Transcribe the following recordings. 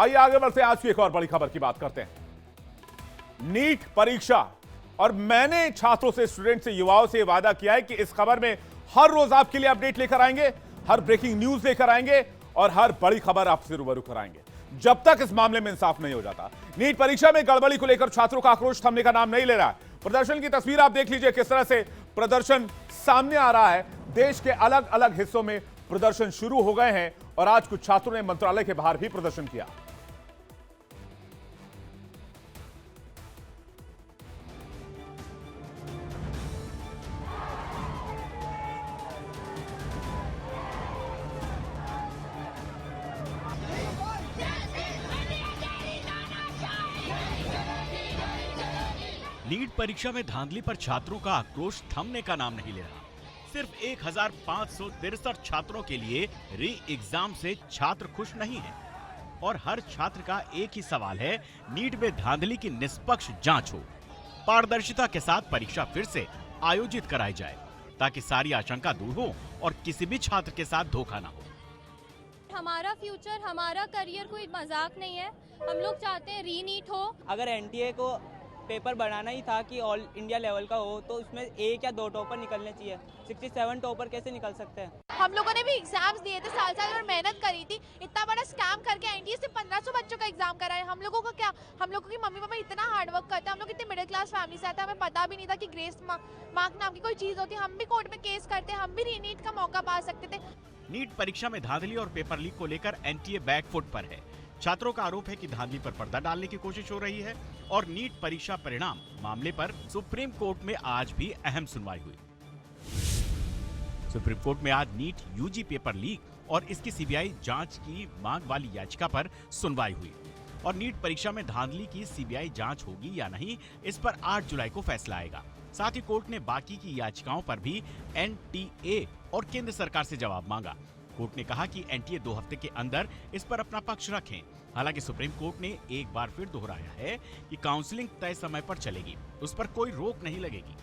आइए आगे बढ़ते हैं, आज की एक और बड़ी खबर की बात करते हैं। नीट परीक्षा, और मैंने छात्रों से, स्टूडेंट से, युवाओं से वादा किया है कि इस खबर में हर रोज आपके लिए अपडेट लेकर आएंगे, हर ब्रेकिंग न्यूज लेकर आएंगे और हर बड़ी खबर आपसे रूबरू कराएंगे, जब तक इस मामले में इंसाफ नहीं हो जाता। नीट परीक्षा में गड़बड़ी को लेकर छात्रों का आक्रोश थमने का नाम नहीं ले रहा है। प्रदर्शन की तस्वीर आप देख लीजिए, किस तरह से प्रदर्शन सामने आ रहा है। देश के अलग अलग हिस्सों में प्रदर्शन शुरू हो गए हैं और आज कुछ छात्रों ने मंत्रालय के बाहर भी प्रदर्शन किया। नीट परीक्षा में धांधली पर छात्रों का आक्रोश थमने का नाम नहीं ले रहा। सिर्फ 1563 छात्रों के लिए री एग्जाम से छात्र खुश नहीं है और हर छात्र का एक ही सवाल है, नीट में धांधली की निष्पक्ष जांच हो, पारदर्शिता के साथ परीक्षा फिर से आयोजित कराई जाए ताकि सारी आशंका दूर हो और किसी भी छात्र के साथ धोखा ना हो। हमारा फ्यूचर, हमारा करियर कोई मजाक नहीं है। हम लोग चाहते हैं री नीट हो। अगर एनटीए को पेपर बनाना ही था कि ऑल इंडिया लेवल का हो तो उसमें 1 या 2 टॉपर निकलने चाहिए। 67 टॉपर कैसे निकल सकते हैं? हम लोगों ने भी एग्जाम्स दिए थे, साल साल और मेहनत करी थी। इतना बड़ा स्कैम करके एनटीए से 1500 बच्चों का एग्जाम कराया। हम लोगों का क्या, हम लोगों की मम्मी पापा इतना हार्डवर्क करते हैं। हम लोग इतने मिडिल क्लास फैमिली से आते हैं, हमें पता भी नहीं था कि ग्रेस मार्क नाम की कोई चीज होती है। हम भी कोर्ट में केस करते, हम भी रीनीट का मौका पा सकते थे। नीट परीक्षा में धांधली और पेपर लीक को लेकर एनटीए बैकफुट पर है। छात्रों का आरोप है कि धांधली पर पर्दा डालने की कोशिश हो रही है और नीट परीक्षा परिणाम मामले पर सुप्रीम कोर्ट में आज भी अहम सुनवाई हुई। सुप्रीम कोर्ट में आज नीट यूजी पेपर लीक और इसकी सीबीआई जांच की मांग वाली याचिका पर सुनवाई हुई और नीट परीक्षा में धांधली की सीबीआई जांच होगी या नहीं, इस पर 8 जुलाई को फैसला आएगा। साथ ही कोर्ट ने बाकी की याचिकाओं पर भी एनटीए और केंद्र सरकार से जवाब मांगा। कोर्ट ने कहा कि एनटीए 2 हफ्ते के अंदर इस पर अपना पक्ष रखें। हालांकि सुप्रीम कोर्ट ने एक बार फिर दोहराया है कि काउंसलिंग तय समय पर चलेगी, उस पर कोई रोक नहीं लगेगी।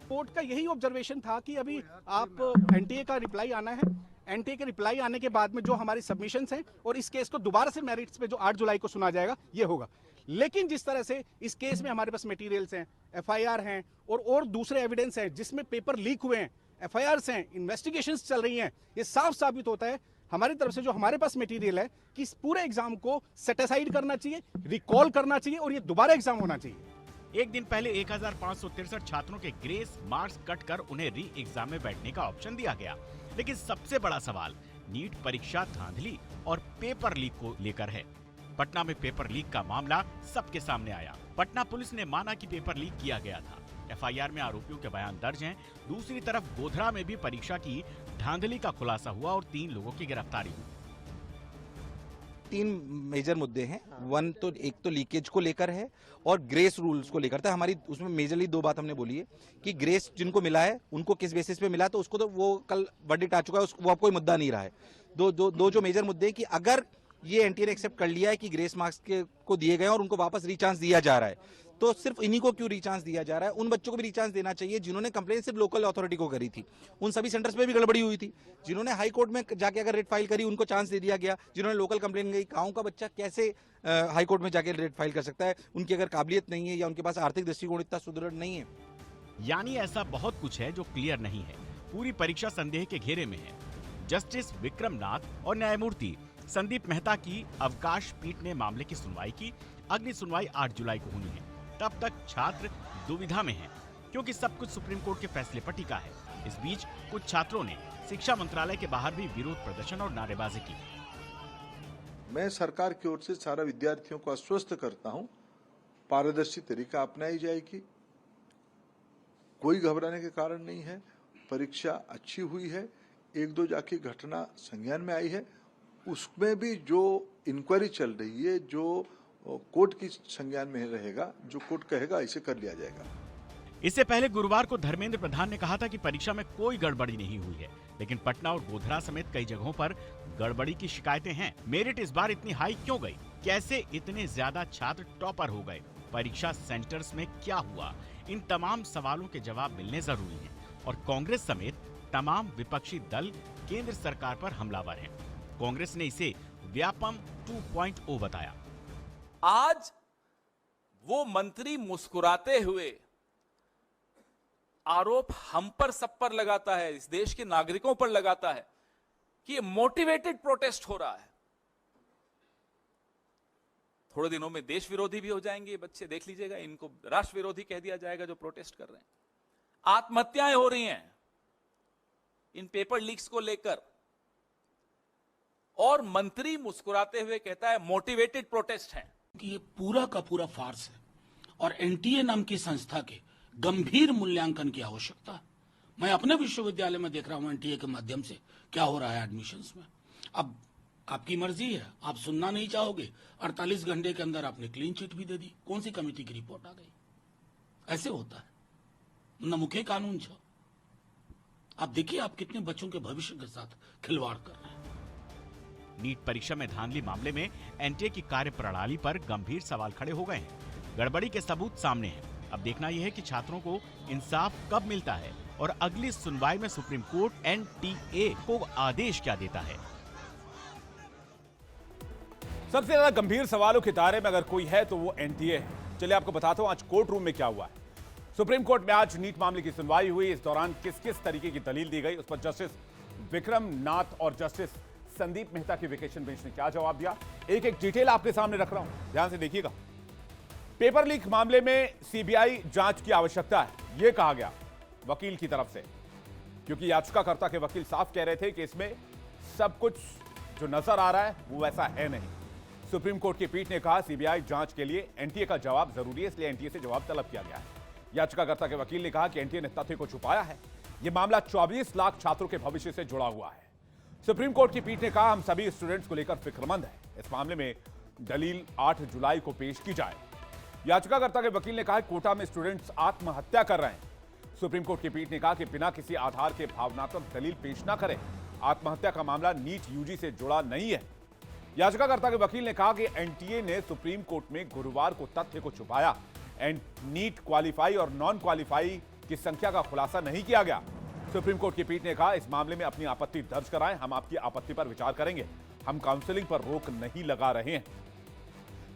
कोर्ट का यही ऑब्जर्वेशन था कि अभी आप एनटीए का रिप्लाई आना है, एनटीए के रिप्लाई आने के बाद में जो हमारी सबमिशंस हैं और इस केस को दोबारा से मेरिट्स पे जो 8 जुलाई को सुना जाएगा ये होगा। लेकिन जिस तरह से इस केस में हमारे पास मटेरियल्स हैं, एफआईआर हैं और दूसरे एविडेंस हैं जिसमें पेपर लीक हुए हैं, एफआईआर्स हैं, इन्वेस्टिगेशंस चल रही हैं, ये साफ साबित होता है हमारी तरफ से जो हमारे पास मटेरियल है कि इस पूरे एग्जाम को सेट असाइड करना चाहिए, रिकॉल करना चाहिए और ये दोबारा एग्जाम होना चाहिए। एक दिन पहले 1563 छात्रों के ग्रेस मार्क्स कट कर उन्हें री एग्जाम में बैठने का ऑप्शन दिया गया। लेकिन सबसे बड़ा सवाल नीट परीक्षा धांधली और पेपर लीक को लेकर है। पटना में पेपर लीक का मामला सबके सामने आया। पटना पुलिस ने माना कि पेपर लीक किया गया था। एफआईआर में आरोपियों के बयान दर्ज हैं। दूसरी तरफ गोधरा में भी परीक्षा की धांधली का खुलासा हुआ और 3 लोगों की गिरफ्तारी हुई। 3 मेजर मुद्दे हैं। एक तो लीकेज को लेकर है और ग्रेस रूल्स को लेकर था। हमारी उसमें मेजरली 2 बात हमने बोली है कि ग्रेस जिनको मिला है उनको किस बेसिस पे मिला, तो उसको तो वो कल वर्डिक्ट आ चुका है, वो अब कोई मुद्दा नहीं रहा है। दो जो मेजर मुद्दे हैं कि अगर ये एनटीए ने एक्सेप्ट कर लिया है कि ग्रेस मार्क्स को दिए गए और उनको वापस रीचांस दिया जा रहा है, तो सिर्फ इन्हीं को क्यों रीचांस दिया जा रहा है? उन बच्चों को भी रीचांस देना चाहिए जिन्होंने कंप्लेंट सिर्फ लोकल अथॉरिटी को करी थी। उन सभी सेंटर्स पे भी गड़बड़ी हुई थी। जिन्होंने हाई कोर्ट में जाके अगर रेट फाइल करी उनको चांस दे दिया गया। जिन्होंने लोकल कंप्लेंट गई, गांव का बच्चा कैसे हाई कोर्ट में जाके रेट फाइल कर सकता है? उनकी अगर काबिलियत नहीं है या उनके पास आर्थिक दृष्टिकोण इतना सुदृढ़ नहीं है। यानी ऐसा बहुत कुछ है जो क्लियर नहीं है। पूरी परीक्षा संदेह के घेरे में है। जस्टिस विक्रम नाथ और न्यायमूर्ति संदीप मेहता की अवकाश पीठ ने मामले की सुनवाई की। अगली सुनवाई 8 जुलाई को होनी है। तब तक छात्र दुविधा में हैं, क्योंकि सब कुछ सुप्रीम कोर्ट के फैसले पर टिका है। इस बीच कुछ छात्रों ने शिक्षा मंत्रालय के बाहर भी विरोध प्रदर्शन और नारेबाजी की। मैं सरकार की ओर से सारा विद्यार्थियों को आश्वस्त करता हूं, पारदर्शी तरीका अपनाई जाएगी, कोई घबराने के कारण नहीं है। परीक्षा अच्छी हुई है। 1-2 जाकी घटना संज्ञान में आई है, उसमें भी जो इंक्वायरी चल रही है, जो कोर्ट की संज्ञान में रहेगा, जो कोर्ट कहेगा इसे कर लिया जाएगा। इससे पहले गुरुवार को धर्मेंद्र प्रधान ने कहा था कि परीक्षा में कोई गड़बड़ी नहीं हुई है, लेकिन पटना और गोधरा समेत कई जगहों पर गड़बड़ी की शिकायतें हैं। मेरिट इस बार इतनी हाई क्यों गई? कैसे इतने ज्यादा छात्र टॉपर हो गए? परीक्षा सेंटर्स में क्या हुआ? इन तमाम सवालों के जवाब मिलने जरूरी हैं और कांग्रेस समेत तमाम विपक्षी दल केंद्र सरकार पर हमलावर हैं। कांग्रेस ने इसे व्यापम 2.0 बताया। आज वो मंत्री मुस्कुराते हुए आरोप हम पर सब पर लगाता है, इस देश के नागरिकों पर लगाता है कि ये मोटिवेटेड प्रोटेस्ट हो रहा है। थोड़े दिनों में देश विरोधी भी हो जाएंगे ये बच्चे, देख लीजिएगा, इनको राष्ट्र विरोधी कह दिया जाएगा जो प्रोटेस्ट कर रहे हैं। आत्महत्याएं हो रही हैं इन पेपर लीक्स को लेकर, और मंत्री मुस्कुराते हुए कहता है मोटिवेटेड प्रोटेस्ट है। कि ये पूरा का पूरा फार्स है और एनटीए नाम की संस्था के गंभीर मूल्यांकन की आवश्यकता है। मैं अपने विश्वविद्यालय में देख रहा हूं एनटीए के माध्यम से क्या हो रहा है एडमिशन्स में। अब आपकी मर्जी है, आप सुनना नहीं चाहोगे, 48 घंटे के अंदर आपने क्लीन चिट भी दे दी। कौन सी कमेटी की रिपोर्ट आ गई? ऐसे होता है न, मुख्य कानून छो। आप देखिए आप कितने बच्चों के भविष्य के साथ खिलवाड़ कर रहे हैं। नीट परीक्षा में धांधली मामले में एनटीए की कार्यप्रणाली पर गंभीर सवाल खड़े हो गए हैं। गड़बड़ी के सबूत सामने हैं। अब देखना यह है कि छात्रों को इंसाफ कब मिलता है और अगली सुनवाई में सुप्रीम कोर्ट एनटीए को आदेश क्या देता है। सबसे ज्यादा गंभीर सवालों के दायरे में अगर कोई है तो वो एनटीए है। चलिए आपको बताता हूं आज कोर्ट रूम में क्या हुआ है। सुप्रीम कोर्ट में आज नीट मामले की सुनवाई हुई। इस दौरान किस किस तरीके की दलील दी गई, उस पर जस्टिस विक्रम नाथ और जस्टिस संदीप मेहता की वेकेशन बेंच ने क्या जवाब दिया, एक एक डिटेल आपके सामने रख रहा हूं, ध्यान से देखिएगा। पेपर लीक मामले में सीबीआई जांच की आवश्यकता है, यह कहा गया वकील की तरफ से, क्योंकि याचिकाकर्ता के वकील साफ कह रहे थे कि इसमें सब कुछ जो नजर आ रहा है वो वैसा है नहीं। सुप्रीम कोर्ट की पीठ ने कहा सीबीआई जांच के लिए एनटीए का जवाब जरूरी है, इसलिए एनटीए से जवाब तलब किया गया है। याचिकाकर्ता के वकील ने कहा कि एनटीए ने तथ्य को छुपाया है। यह मामला 24 लाख छात्रों के भविष्य से जुड़ा हुआ है। सुप्रीम कोर्ट की पीठ ने कहा हम सभी स्टूडेंट्स को लेकर फिक्रमंद हैं। इस मामले में दलील 8 जुलाई को पेश की जाए। याचिकाकर्ता के वकील ने कहा कोटा में स्टूडेंट्स आत्महत्या कर रहे हैं। सुप्रीम कोर्ट की पीठ ने कहा कि बिना किसी आधार के भावनात्मक दलील पेश न करें। आत्महत्या का मामला नीट यूजी से जुड़ा नहीं है। याचिकाकर्ता के वकील ने कहा कि एनटीए ने सुप्रीम कोर्ट में गुरुवार को तथ्य को छुपाया। नीट क्वालिफाई और नॉन क्वालिफाई की संख्या का खुलासा नहीं किया गया। सुप्रीम कोर्ट की पीठ ने कहा इस मामले में अपनी आपत्ति दर्ज कराएं, हम आपकी आपत्ति पर विचार करेंगे, हम काउंसलिंग पर रोक नहीं लगा रहे हैं।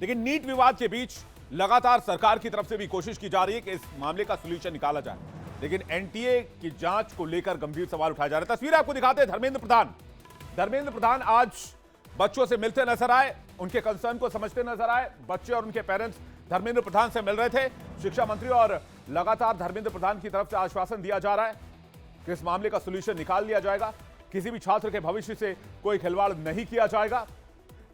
लेकिन नीट विवाद के बीच लगातार सरकार की तरफ से भी कोशिश की जा रही है कि इस मामले का सॉल्यूशन निकाला जाए, लेकिन एनटीए की जांच को लेकर गंभीर सवाल उठाए जा रहे हैं। तस्वीर आपको दिखाते हैं धर्मेंद्र प्रधान आज बच्चों से मिलते नजर आए, उनके कंसर्न को समझते नजर आए। बच्चे और उनके पेरेंट्स धर्मेंद्र प्रधान से मिल रहे थे, शिक्षा मंत्री, और लगातार धर्मेंद्र प्रधान की तरफ से आश्वासन दिया जा रहा है कि इस मामले का सॉल्यूशन निकाल लिया जाएगा, किसी भी छात्र के भविष्य से कोई खिलवाड़ नहीं किया जाएगा।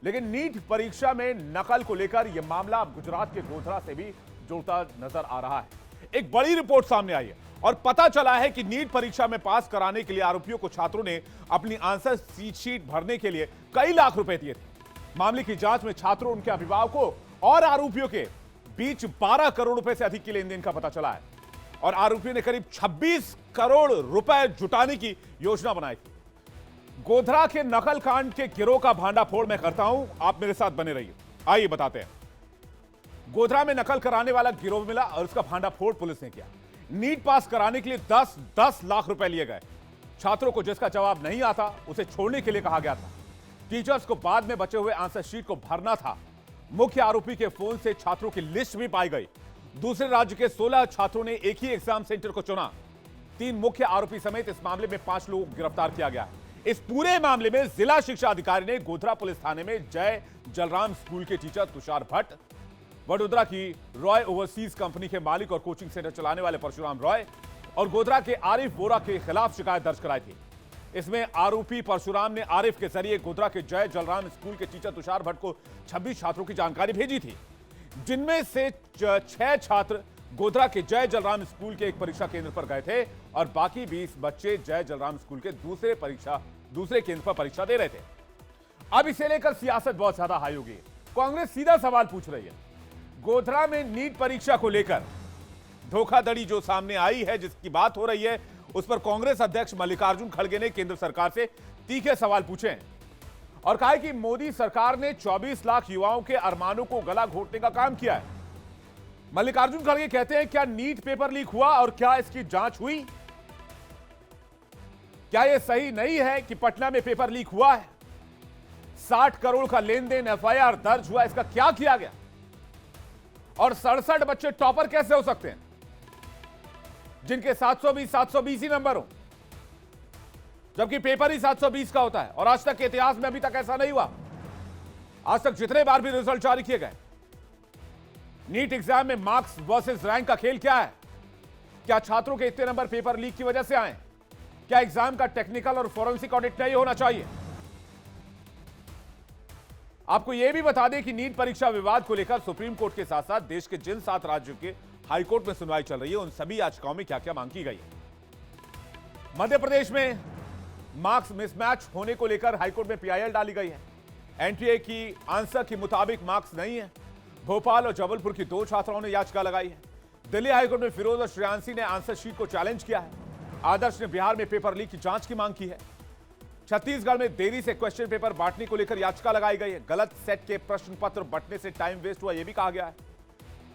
लेकिन नीट परीक्षा में नकल को लेकर यह मामला अब गुजरात के गोधरा से भी जुड़ता नजर आ रहा है। एक बड़ी रिपोर्ट सामने आई है और पता चला है कि नीट परीक्षा में पास कराने के लिए आरोपियों को छात्रों ने अपनी आंसर शीट भरने के लिए कई लाख रुपए दिए थे। मामले की जांच में छात्रों, उनके अभिभावकों और आरोपियों के बीच 12 करोड़ रुपए से अधिक की लेन देन का पता चला है और आरोपियों ने करीब 26 करोड़ रुपए जुटाने की योजना बनाई थी। गोधरा के नकल कांड के गिरोह का भांडाफोड़ मैं करता हूं, आप मेरे साथ बने रहिए। आइए बताते हैं। गोधरा में नकल कराने वाला गिरोह मिला और उसका भांडाफोड़ पुलिस ने किया। नीट पास कराने के लिए 10 लाख रुपए लिए गए। छात्रों को जिसका जवाब नहीं आता उसे छोड़ने के लिए कहा गया था। टीचर्स को बाद में बचे हुए आंसर शीट को भरना था। मुख्य आरोपी के फोन से छात्रों की लिस्ट भी पाई गई। दूसरे राज्य के 16 छात्रों ने एक ही एग्जाम सेंटर को चुना। 3 मुख्य आरोपी समेत इस मामले में 5 लोगों को गिरफ्तार किया गया है। इस पूरे मामले में जिला शिक्षा अधिकारी ने गोधरा पुलिस थाने में जय जलराम स्कूल के टीचर तुषार भट्ट, वडोदरा की रॉय ओवरसीज कंपनी के मालिक और कोचिंग सेंटर चलाने वाले परशुराम रॉय और गोधरा के आरिफ वोरा के खिलाफ शिकायत दर्ज कराई थी। इसमें आरोपी परशुराम ने आरिफ के जरिए गोधरा के जय जलराम स्कूल के टीचर तुषार भट्ट को 26 छात्रों की जानकारी भेजी थी, जिनमें से 6 छात्र गोधरा के जय जलराम स्कूल के एक परीक्षा केंद्र पर गए थे और बाकी 20 बच्चे जय जलराम स्कूल के दूसरे केंद्र पर परीक्षा दे रहे थे। अब इसे लेकर सियासत बहुत ज्यादा हाई हो गई। कांग्रेस सीधा सवाल पूछ रही है। गोधरा में नीट परीक्षा को लेकर धोखाधड़ी जो सामने आई है, जिसकी बात हो रही है, उस पर कांग्रेस अध्यक्ष मल्लिकार्जुन खड़गे ने केंद्र सरकार से तीखे सवाल पूछे हैं और कहा कि मोदी सरकार ने 24 लाख युवाओं के अरमानों को गला घोटने का काम किया है। मल्लिकार्जुन खड़गे कहते हैं, क्या नीट पेपर लीक हुआ और क्या इसकी जांच हुई? क्या यह सही नहीं है कि पटना में पेपर लीक हुआ है? 60 करोड़ का लेन देन एफआईआर दर्ज हुआ, इसका क्या किया गया? और 67 बच्चे टॉपर कैसे हो सकते हैं जिनके 720 ही नंबर हो, जबकि पेपर ही 720 का होता है? और आज तक के इतिहास में अभी तक ऐसा नहीं हुआ। आज तक जितने बार भी रिजल्ट जारी किए गए, नीट एग्जाम में मार्क्स वर्सेस रैंक का खेल क्या है? क्या छात्रों के इतने नंबर पेपर लीक की वजह से आए? क्या एग्जाम का टेक्निकल और फोरेंसिक ऑडिट नहीं होना चाहिए? आपको यह भी बता दें कि नीट परीक्षा विवाद को लेकर सुप्रीम कोर्ट के साथ साथ देश के जिन 7 राज्यों के हाईकोर्ट में सुनवाई चल रही है, उन सभी याचिकाओं में क्या क्या मांग की गई है। मध्य प्रदेश में मार्क्स मिसमैच होने को लेकर हाईकोर्ट में पीआईएल डाली गई है। एनटीए की आंसर के मुताबिक मार्क्स नहीं है। भोपाल और जबलपुर की 2 छात्राओं ने याचिका लगाई है। दिल्ली हाईकोर्ट में फिरोज और श्रेयांशी ने आंसर शीट को चैलेंज किया है। आदर्श ने बिहार में पेपर लीक की जांच की मांग की है। छत्तीसगढ़ में देरी से क्वेश्चन पेपर बांटने को लेकर याचिका लगाई गई है। गलत सेट के प्रश्न पत्र बंटने से टाइम वेस्ट हुआ, यह भी कहा गया है।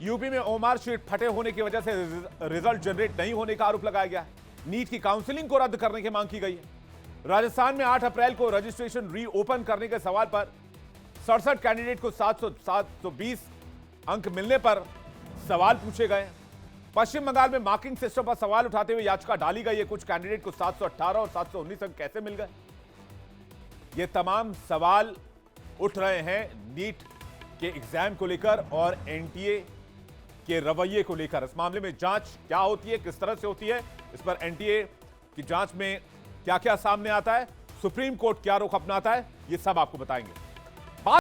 यूपी में ओमार शीट फटे होने की वजह से रिजल्ट जनरेट नहीं होने का आरोप लगाया गया है। नीट की काउंसलिंग को रद्द करने की मांग की गई है। राजस्थान में 8 अप्रैल को रजिस्ट्रेशन रीओपन करने के सवाल पर 67 कैंडिडेट को 720 अंक मिलने पर सवाल पूछे गए। पश्चिम बंगाल में मार्किंग सिस्टम पर सवाल उठाते हुए याचिका डाली गई है। कुछ कैंडिडेट को 718 और 719 अंक कैसे मिल गए? ये तमाम सवाल उठ रहे हैं नीट के एग्जाम को लेकर और एनटीए के रवैये को लेकर। इस मामले में जांच क्या होती है, किस तरह से होती है, इस पर एनटीए की जांच में क्या क्या सामने आता है, सुप्रीम कोर्ट क्या रुख अपनाता है, ये सब आपको बताएंगे।